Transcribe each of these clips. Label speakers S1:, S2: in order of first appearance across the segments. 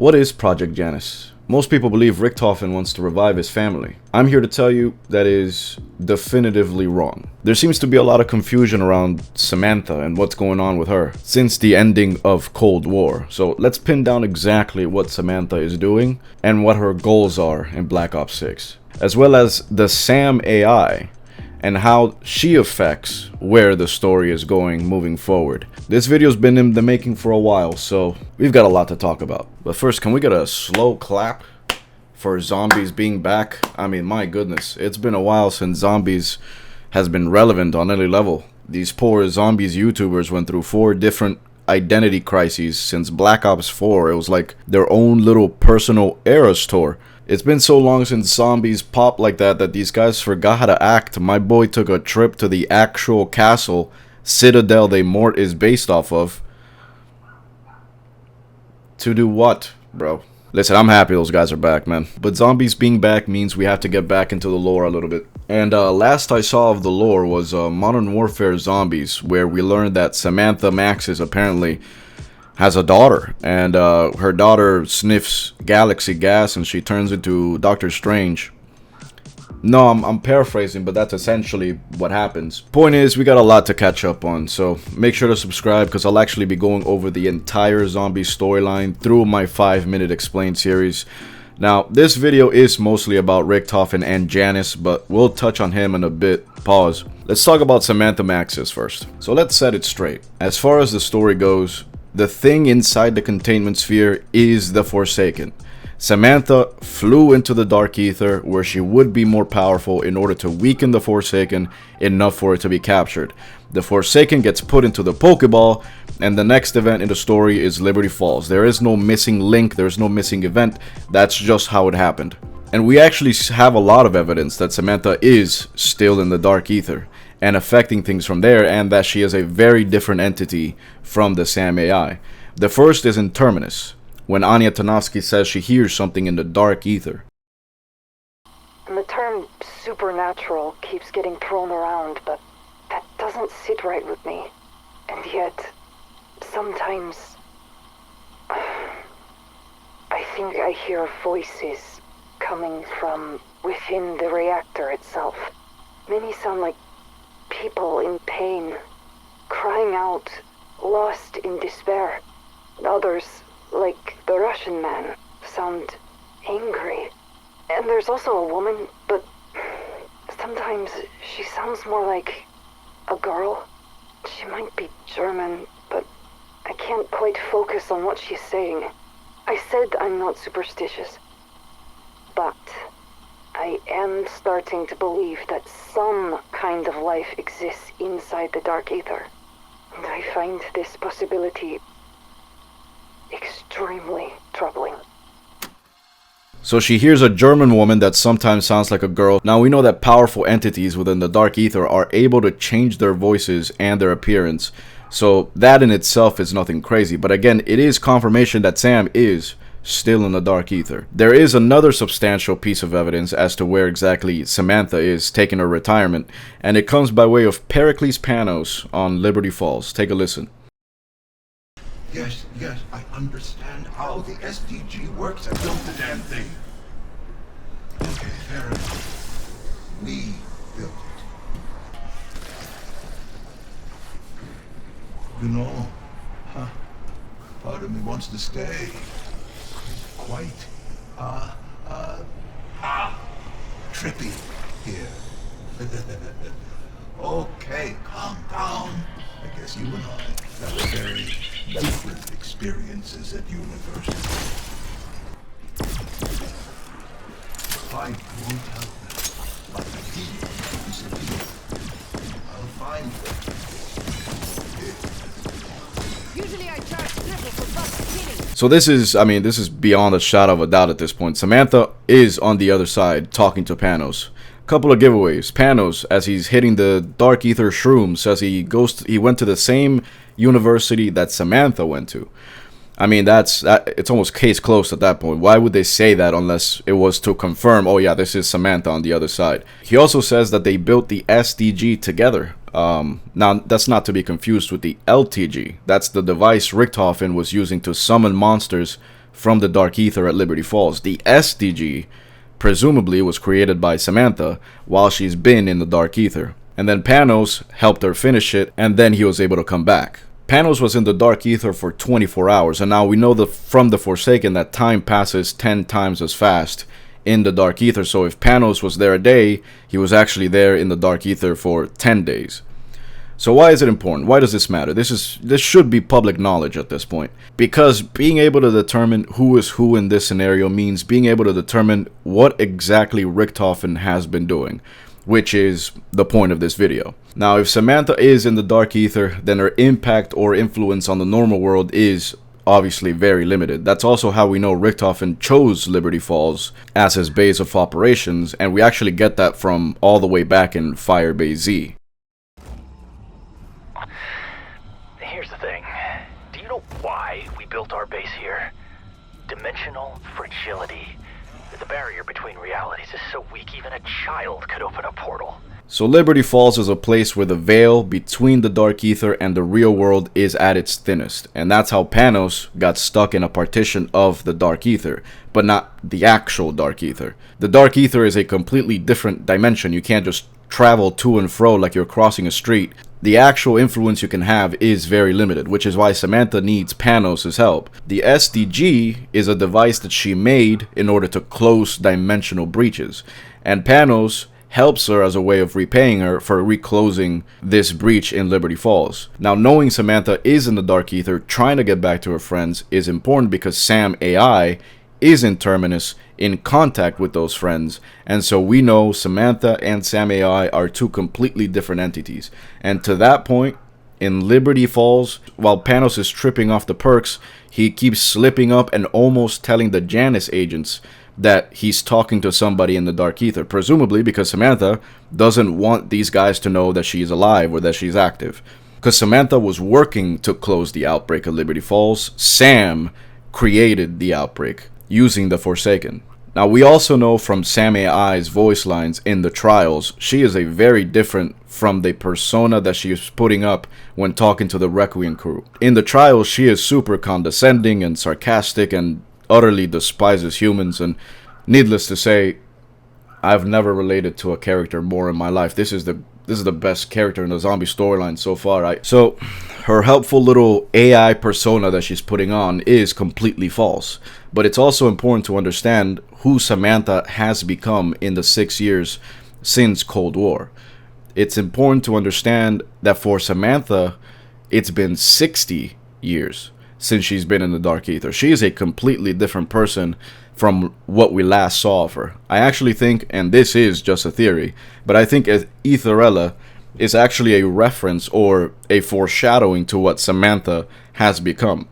S1: What is Project Janus? Most people believe Richtofen wants to revive his family. I'm here to tell you that is definitively wrong. There seems to be a lot of confusion around Samantha and what's going on with her since the ending of Cold War. So let's pin down exactly what Samantha is doing and what her goals are in Black Ops 6, as well as the S.A.M AI and how she affects where the story is going moving forward. This video's been in the making for a while, so we've got a lot to talk about. But first, can we get a slow clap for zombies being back? I mean, my goodness, it's been a while since zombies has been relevant on any level. These poor zombies YouTubers went through 4 different identity crises since Black Ops 4. It was like their own little personal Eras tour. It's been so long since zombies popped like that these guys forgot how to act. My boy took a trip to the actual castle, Citadel they Mort is based off of. To do what, bro? Listen, I'm happy those guys are back, man. But zombies being back means we have to get back into the lore a little bit. And last I saw of the lore was Modern Warfare Zombies, where we learned that Samantha Maxis apparently has a daughter, and her daughter sniffs galaxy gas and she turns into Doctor Strange. No, I'm paraphrasing, but that's essentially what happens. Point is, we got a lot to catch up on, so make sure to subscribe because I'll actually be going over the entire zombie storyline through my 5-minute explain series. Now, this video is mostly about Richtofen and Janus, but we'll touch on him in a bit. Pause. Let's talk about Samantha Maxis first. So let's set it straight. As far as the story goes, the thing inside the containment sphere is the Forsaken. Samantha flew into the dark ether where she would be more powerful in order to weaken the Forsaken enough for it to be captured. The Forsaken gets put into the Pokeball, and the next event in the story is Liberty Falls. There is no missing link, there's no missing event, that's just how it happened. And we actually have a lot of evidence that Samantha is still in the dark ether and affecting things from there, and that she is a very different entity from the S.A.M AI. The first is in Terminus, when Anya Tanovsky says she hears something in the dark ether.
S2: And the term supernatural keeps getting thrown around, but that doesn't sit right with me. And yet, sometimes I think I hear voices coming from within the reactor itself. Many sound like people in pain, crying out, lost in despair. Others, like the Russian man, sound angry. And there's also a woman, but sometimes she sounds more like a girl. She might be German, but I can't quite focus on what she's saying. I said I'm not superstitious, but I am starting to believe that some kind of life exists inside the dark ether. And I find this possibility extremely troubling.
S1: So she hears a German woman that sometimes sounds like a girl. Now we know that powerful entities within the dark ether are able to change their voices and their appearance. So that in itself is nothing crazy. But again, it is confirmation that S.A.M is still in the dark ether. There is another substantial piece of evidence as to where exactly Samantha is taking her retirement, and it comes by way of Pericles Panos on Liberty Falls. Take a listen.
S3: Yes, I understand how the SDG works. I built the damn thing. Okay, fair enough. We built it. You know, part of me wants to stay. Quite, trippy here. Okay, calm down. I guess you and I have very different experiences at university. I won't help them, but I did disappear. I'll find them.
S2: Usually I charge triple for bus killing.
S1: So this is beyond a shadow of a doubt at this point. Samantha is on the other side talking to Panos. Couple of giveaways. Panos, as he's hitting the dark ether shroom, says he went to the same university that Samantha went to. I mean, it's almost case closed at that point. Why would they say that unless it was to confirm, oh yeah, this is Samantha on the other side. He also says that they built the SDG together. Now, that's not to be confused with the LTG. That's the device Richtofen was using to summon monsters from the Dark Ether at Liberty Falls. The SDG presumably was created by Samantha while she's been in the Dark Ether. And then Panos helped her finish it, and then he was able to come back. Panos was in the Dark Ether for 24 hours, and now we know from the Forsaken that time passes 10 times as fast in the Dark Ether. So if Panos was there a day, he was actually there in the Dark Ether for 10 days. So why is it important? Why does this matter? This should be public knowledge at this point. Because being able to determine who is who in this scenario means being able to determine what exactly Richthofen has been doing, which is the point of this video. Now, if Samantha is in the Dark Ether, then her impact or influence on the normal world is obviously very limited. That's also how we know Richthofen chose Liberty Falls as his base of operations, and we actually get that from all the way back in Firebase Z.
S4: Here's the thing. Do you know why we built our base here? Dimensional fragility. The barrier between realities is so weak even a child could open a portal.
S1: So Liberty Falls is a place where the veil between the Dark Ether and the real world is at its thinnest. And that's how Panos got stuck in a partition of the Dark Ether, but not the actual Dark Ether. The Dark Ether is a completely different dimension. You can't just travel to and fro like you're crossing a street. The actual influence you can have is very limited, which is why Samantha needs Panos' help. The SDG is a device that she made in order to close dimensional breaches, and Panos helps her as a way of repaying her for reclosing this breach in Liberty Falls. Now, knowing Samantha is in the Dark Ether trying to get back to her friends is important because S.A.M AI is in Terminus in contact with those friends, and so we know Samantha and S.A.M AI are two completely different entities. And to that point, in Liberty Falls, while Panos is tripping off the perks, he keeps slipping up and almost telling the Janus agents that he's talking to somebody in the Dark Ether, presumably because Samantha doesn't want these guys to know that she's alive or that she's active. Because Samantha was working to close the outbreak of Liberty Falls, S.A.M created the outbreak using the Forsaken. Now, we also know from S.A.M AI's voice lines in the trials, she is a very different from the persona that she is putting up when talking to the Requiem crew. In the trials, she is super condescending and sarcastic and utterly despises humans, and needless to say, I've never related to a character more in my life. This is the best character in the zombie storyline so far. So her helpful little AI persona that she's putting on is completely false. But it's also important to understand who Samantha has become in the 6 years since Cold War. It's important to understand that for Samantha, it's been 60 years since she's been in the Dark Ether. She is a completely different person from what we last saw of her. I actually think, and this is just a theory, but I think Aetherella is actually a reference or a foreshadowing to what Samantha has become.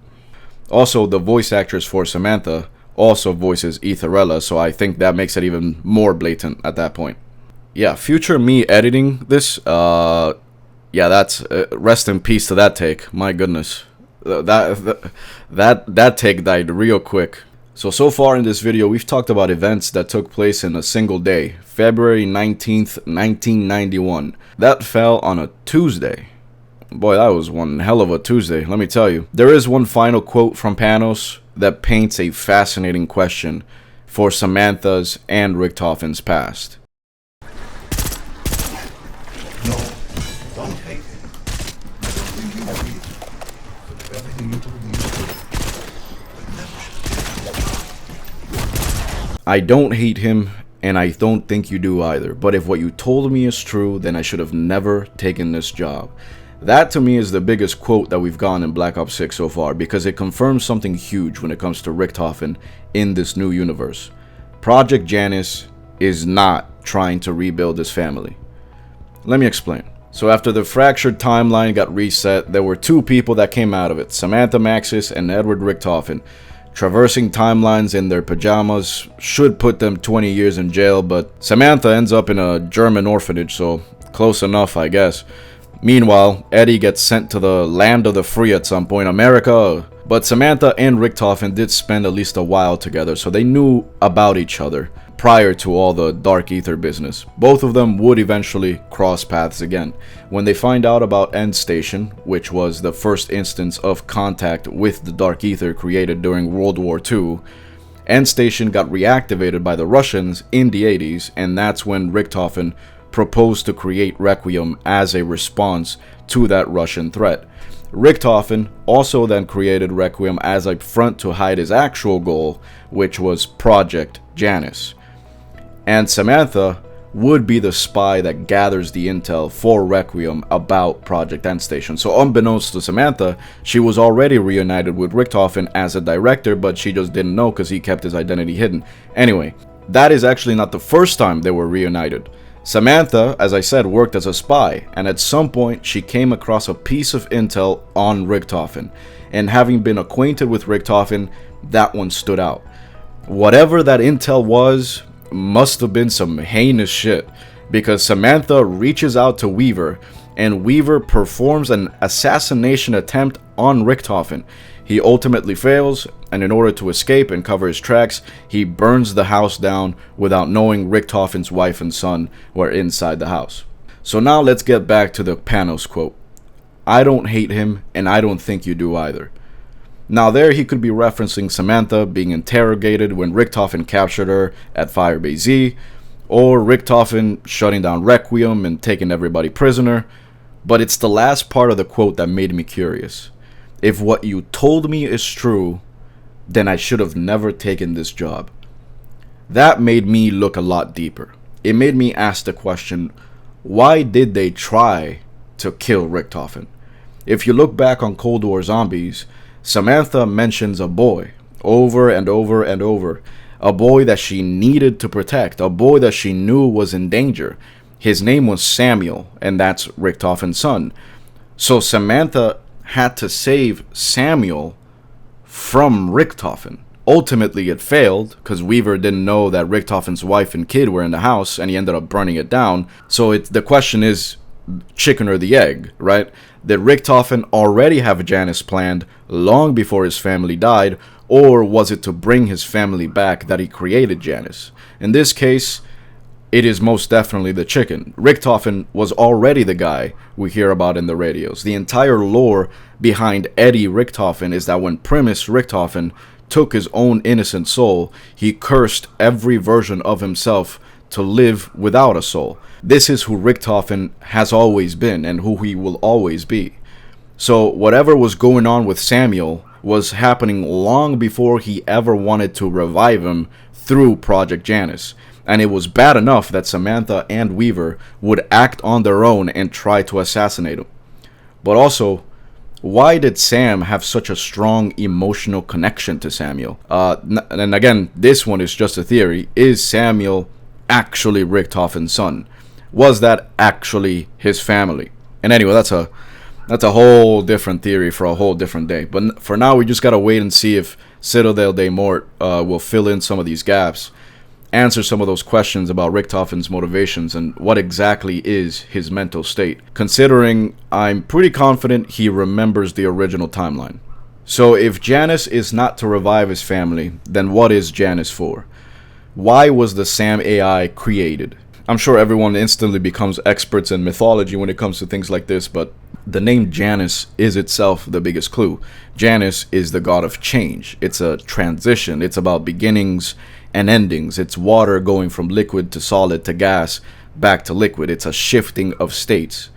S1: Also, the voice actress for Samantha also voices Aetherella, so I think that makes it even more blatant at that point. Yeah, future me editing this, yeah, that's, rest in peace to that take, my goodness. That take died real quick. So far in this video, we've talked about events that took place in a single day, February 19th, 1991. That fell on a Tuesday. Boy, that was one hell of a Tuesday, let me tell you. There is one final quote from Panos that paints a fascinating question for Samantha's and Richtofen'S past.
S3: No, don't hate him. I don't think you worry. But everything you told me is true. But never.
S1: I don't hate him, and I don't think you do either. But if what you told me is true, then I should have never taken this job. That to me is the biggest quote that we've gotten in Black Ops 6 so far, because it confirms something huge when it comes to Richthofen in this new universe. Project Janus is not trying to rebuild his family. Let me explain. So after the fractured timeline got reset, there were two people that came out of it, Samantha Maxis and Edward Richthofen. Traversing timelines in their pajamas should put them 20 years in jail, but Samantha ends up in a German orphanage, so close enough, I guess. Meanwhile, Eddie gets sent to the land of the free at some point, America. But Samantha and Richthofen did spend at least a while together, so they knew about each other. prior to all the dark ether business. Both of them would eventually cross paths again. When they find out about End Station, which was the first instance of contact with the dark ether created during World War II, End Station got reactivated by the Russians in the 80s, and that's when Richthofen proposed to create Requiem as a response to that Russian threat. Richthofen also then created Requiem as a front to hide his actual goal, which was Project Janus. And Samantha would be the spy that gathers the intel for Requiem about Project End Station. So unbeknownst to Samantha, she was already reunited with Richthofen as a director, but she just didn't know because he kept his identity hidden. Anyway, that is actually not the first time they were reunited. Samantha, as I said, worked as a spy, and at some point she came across a piece of intel on Richthofen, and having been acquainted with Richthofen, that one stood out. Whatever that intel was must have been some heinous shit, because Samantha reaches out to Weaver, and Weaver performs an assassination attempt on Richthofen. He ultimately fails, and in order to escape and cover his tracks, he burns the house down without knowing Richthofen's wife and son were inside the house. So now let's get back to the Panos quote. "I don't hate him, and I don't think you do either." Now there he could be referencing Samantha being interrogated when Richthofen captured her at Firebase Z, or Richthofen shutting down Requiem and taking everybody prisoner, but it's the last part of the quote that made me curious. If what you told me is true, then I should have never taken this job. That made me look a lot deeper. It made me ask the question, why did they try to kill Richthofen? If you look back on Cold War Zombies, Samantha mentions a boy over and over and over. A boy that she needed to protect, a boy that she knew was in danger. His name was Samuel, and that's Richtofen's son. So Samantha had to save Samuel from Richthofen. Ultimately it failed, because Weaver didn't know that Richtofen's wife and kid were in the house, and he ended up burning it down. So the question is, chicken or the egg, right? Did Richthofen already have Janus planned long before his family died, or was it to bring his family back that he created Janus? In this case, it is most definitely the chicken. Richthofen was already the guy we hear about in the radios. The entire lore behind Eddie Richthofen is that when Primus Richthofen took his own innocent soul, he cursed every version of himself to live without a soul. This is who Richthofen has always been and who he will always be. So whatever was going on with Samuel was happening long before he ever wanted to revive him through Project Janus. And it was bad enough that Samantha and Weaver would act on their own and try to assassinate him. But also, why did Sam have such a strong emotional connection to Samuel? And again, this one is just a theory. Is Samuel actually Richtofen's son? Was that actually his family? And anyway, that's a whole different theory for a whole different day. But for now, we just gotta wait and see if Citadel de Mort will fill in some of these gaps, answer some of those questions about Richtofen's motivations and what exactly is his mental state, considering I'm pretty confident he remembers the original timeline. So if Janus is not to revive his family, then what is Janus for? Why was the S.A.M AI created? I'm sure everyone instantly becomes experts in mythology when it comes to things like this, but the name Janus is itself the biggest clue. Janus is the god of change. It's a transition. It's about beginnings and endings. It's water going from liquid to solid to gas back to liquid. It's a shifting of states.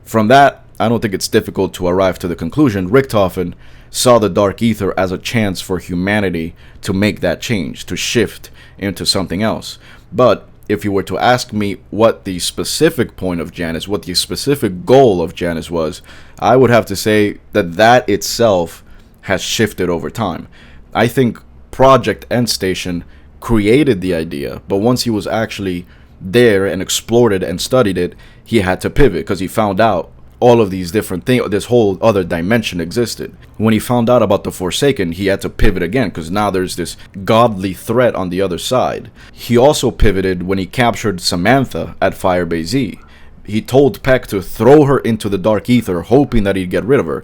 S1: From that, I don't think it's difficult to arrive to the conclusion Richthofen saw the dark ether as a chance for humanity to make that change, to shift into something else. But if you were to ask me what the specific point of Janus, what the specific goal of Janus was, I would have to say that itself has shifted over time. I think Project End Station created the idea, but once he was actually there and explored it and studied it, he had to pivot because he found out all of these different things, this whole other dimension existed. When he found out about the Forsaken, he had to pivot again because now there's this godly threat on the other side. He also pivoted when he captured Samantha at Firebase Z. He told Peck to throw her into the dark ether, hoping that he'd get rid of her.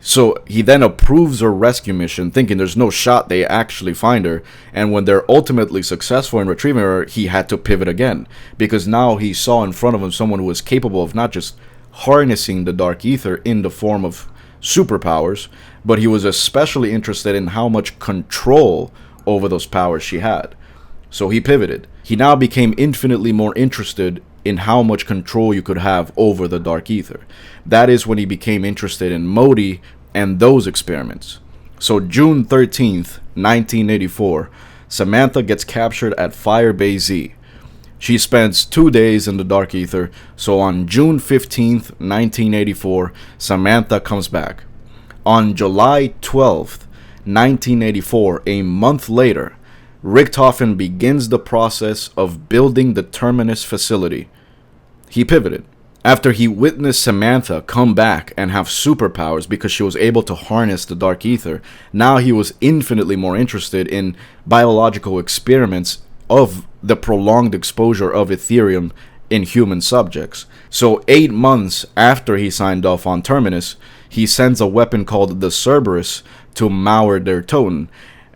S1: So he then approves her rescue mission, thinking there's no shot they actually find her. And when they're ultimately successful in retrieving her, he had to pivot again. Because now he saw in front of him someone who was capable of not just harnessing the dark ether in the form of superpowers, but he was especially interested in how much control over those powers she had. So he pivoted. He now became infinitely more interested in how much control you could have over the dark ether. That is when he became interested in Modi and those experiments. So June 13th, 1984, Samantha gets captured at Firebase Z. She spends 2 days in the dark ether, so on June 15th, 1984, Samantha comes back. On July 12th, 1984, a month later, Richthofen begins the process of building the Terminus facility. He pivoted. After he witnessed Samantha come back and have superpowers because she was able to harness the dark ether, now he was infinitely more interested in biological experiments of the prolonged exposure of Ethereum in human subjects. So 8 months after he signed off on Terminus, he sends a weapon called the Cerberus to Mauer der Toten.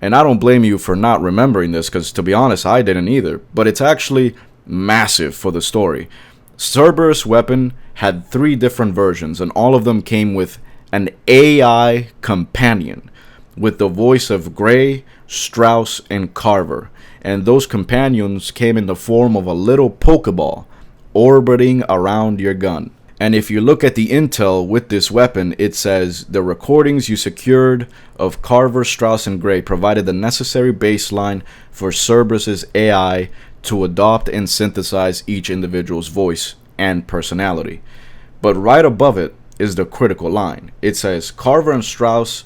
S1: And I don't blame you for not remembering this, because to be honest, I didn't either. But it's actually massive for the story. Cerberus weapon had 3 different versions, and all of them came with an AI companion with the voice of Gray, Strauss, and Carver. And those companions came in the form of a little Pokeball orbiting around your gun. And if you look at the intel with this weapon, it says the recordings you secured of Carver, Strauss, and Gray provided the necessary baseline for Cerberus's AI to adopt and synthesize each individual's voice and personality. But right above it is the critical line. It says Carver and Strauss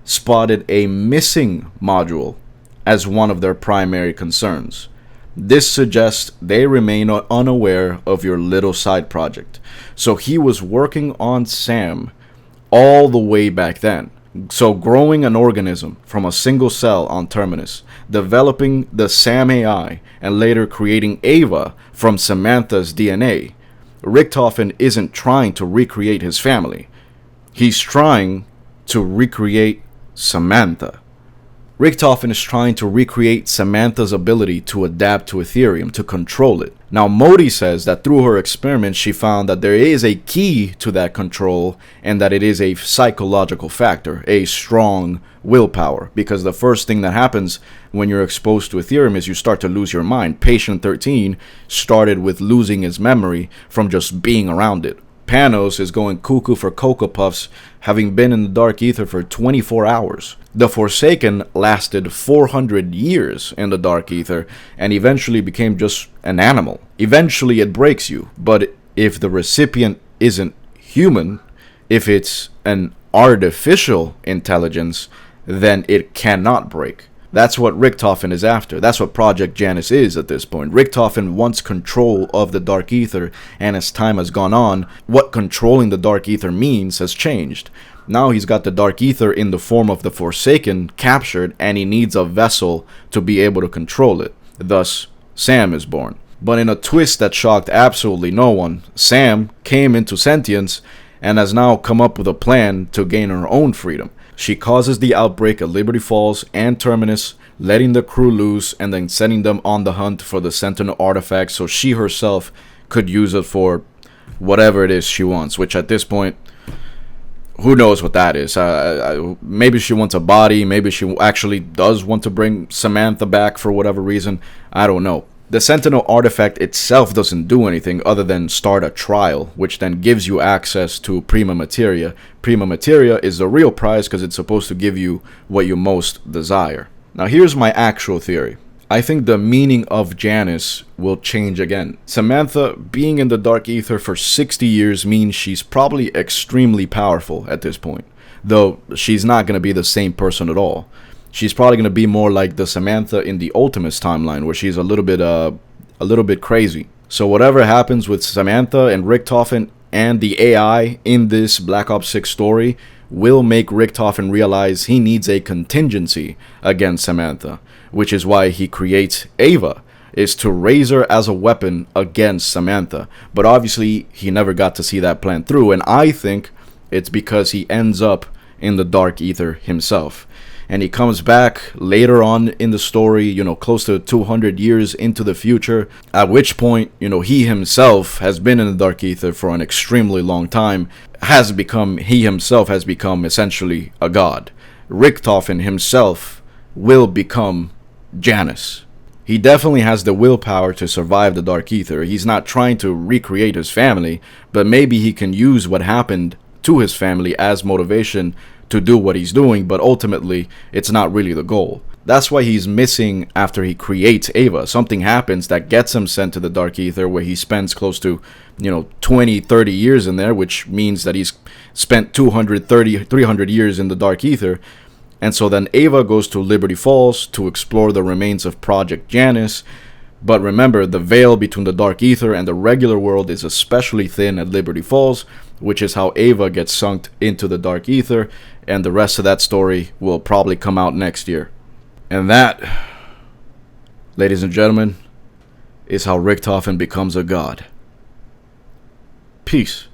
S1: spotted a missing module as one of their primary concerns. This suggests they remain unaware of your little side project. So he was working on S.A.M all the way back then. So growing an organism from a single cell on Terminus, developing the S.A.M AI, and later creating Ava from Samantha's DNA. Richthofen isn't trying to recreate his family. He's trying to recreate Samantha. Richthofen is trying to recreate Samantha's ability to adapt to Ethereum, to control it. Now, Modi says that through her experiments, she found that there is a key to that control, and that it is a psychological factor, a strong willpower. Because the first thing that happens when you're exposed to Ethereum is you start to lose your mind. Patient 13 started with losing his memory from just being around it. Panos is going cuckoo for Cocoa Puffs, having been in the dark ether for 24 hours. The Forsaken lasted 400 years in the dark ether and eventually became just an animal. Eventually it breaks you, but if the recipient isn't human, if it's an artificial intelligence, then it cannot break. That's what Richthofen is after. That's what Project Janus is at this point. Richthofen wants control of the Dark Ether, and as time has gone on, what controlling the Dark Ether means has changed. Now he's got the Dark Ether in the form of the Forsaken captured, and he needs a vessel to be able to control it. Thus, S.A.M is born. But in a twist that shocked absolutely no one, S.A.M came into sentience and has now come up with a plan to gain her own freedom. She causes the outbreak at Liberty Falls and Terminus, letting the crew loose and then sending them on the hunt for the Sentinel artifact so she herself could use it for whatever it is she wants, which at this point, who knows what that is. Maybe she wants a body, maybe she actually does want to bring Samantha back for whatever reason, I don't know. The Sentinel artifact itself doesn't do anything other than start a trial, which then gives you access to Prima Materia. Prima Materia is the real prize because it's supposed to give you what you most desire. Now here's my actual theory. I think the meaning of Janus will change again. Samantha being in the Dark Ether for 60 years means she's probably extremely powerful at this point, though she's not going to be the same person at all. She's probably going to be more like the Samantha in the Ultimates timeline, where she's a little bit crazy. So whatever happens with Samantha and Richthofen and the AI in this Black Ops 6 story will make Richthofen realize he needs a contingency against Samantha, which is why he creates Ava, is to raise her as a weapon against Samantha. But obviously he never got to see that plan through, and I think it's because he ends up in the dark ether himself. And he comes back later on in the story, you know, close to 200 years into the future, at which point, you know, he himself has been in the dark ether for an extremely long time, he himself has become essentially a god. Richtofen himself will become Janus. He definitely has the willpower to survive the dark ether. He's not trying to recreate his family, but maybe he can use what happened to his family as motivation to do what he's doing, but ultimately it's not really the goal. That's why he's missing after he creates Ava. Something happens that gets him sent to the dark ether, where he spends close to, you know, 20, 30 years in there, which means that he's spent 230, 300 years in the dark ether. And so then Ava goes to Liberty Falls to explore the remains of Project Janus. But remember, the veil between the dark ether and the regular world is especially thin at Liberty Falls, which is how Ava gets sunk into the dark ether, and the rest of that story will probably come out next year. And that, ladies and gentlemen, is how Richtofen becomes a god. Peace.